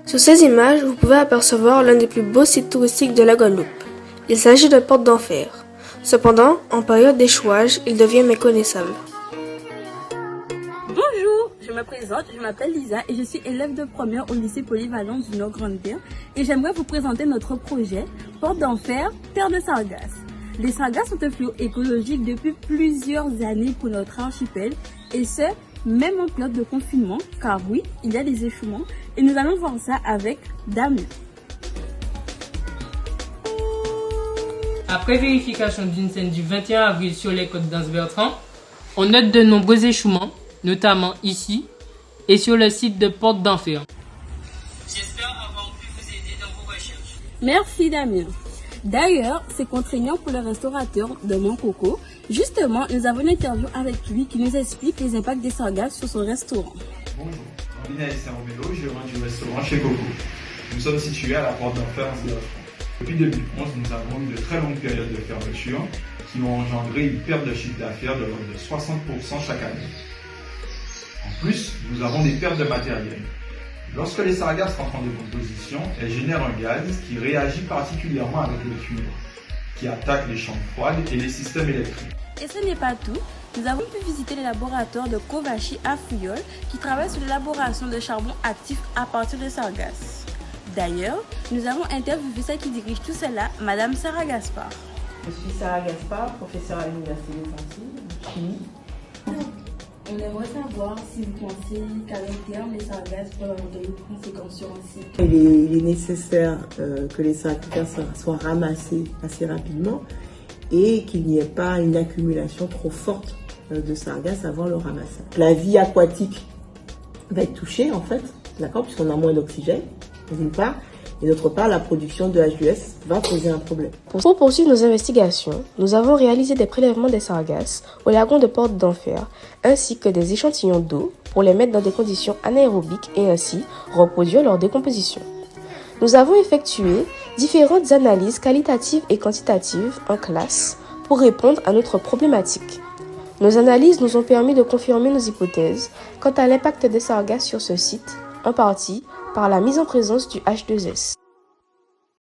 Sur ces images, vous pouvez apercevoir l'un des plus beaux sites touristiques de la Guadeloupe. Il s'agit de Porte d'Enfer. Cependant, en période d'échouage, il devient méconnaissable. Bonjour, je me présente, je m'appelle Lisa et je suis élève de première au lycée polyvalent du Nord-Grande-Terre et j'aimerais vous présenter notre projet Porte d'Enfer, terre de sargasses. Les sargasses sont un fléau écologique depuis plusieurs années pour notre archipel et ce, même en période de confinement, car oui, il y a des échouements et nous allons voir ça avec Damien. Après vérification d'une scène du 21 avril sur les côtes d'Anse-Bertrand, on note de nombreux échouements, notamment ici et sur le site de Porte d'Enfer. J'espère avoir pu vous aider dans vos recherches. Merci Damien. D'ailleurs, c'est contraignant pour le restaurateur de Mon Coco. Justement, nous avons une interview avec lui qui nous explique les impacts des sargasses sur son restaurant. Bonjour, Ambina et Saint-Romélo, gérant du restaurant chez Coco. Nous sommes situés à la Porte d'Enfer en Bertrand. Depuis 2011, nous avons eu de très longues périodes de fermeture qui ont engendré une perte de chiffre d'affaires de l'ordre de 60% chaque année. En plus, nous avons des pertes de matériel. Lorsque les sargasses rentrent en décomposition, elles génèrent un gaz qui réagit particulièrement avec le cuivre, qui attaque les chambres froides et les systèmes électriques. Et ce n'est pas tout. Nous avons pu visiter les laboratoires de Kovachi à Fouillol qui travaillent sur l'élaboration de charbon actif à partir de sargasses. D'ailleurs, nous avons interviewé celle qui dirige tout cela, Madame Sarah Gaspard. Je suis Sarah Gaspard, professeure à l'Université des Antilles, en chimie. On aimerait savoir si vous pensez qu'à long terme, les sargasses peuvent avoir de conséquences sur un site. Il est nécessaire que les sargasses soient ramassés assez rapidement et qu'il n'y ait pas une accumulation trop forte de sargasses avant le ramassage. La vie aquatique va être touchée en fait, d'accord, puisqu'on a moins d'oxygène, d'une part, et d'autre part, la production de H2S va poser un problème. Pour poursuivre nos investigations, nous avons réalisé des prélèvements des sargasses au lagon de Porte d'Enfer, ainsi que des échantillons d'eau pour les mettre dans des conditions anaérobiques et ainsi reproduire leur décomposition. Nous avons effectué différentes analyses qualitatives et quantitatives en classe pour répondre à notre problématique. Nos analyses nous ont permis de confirmer nos hypothèses quant à l'impact des sargasses sur ce site, en partie par la mise en présence du H2S.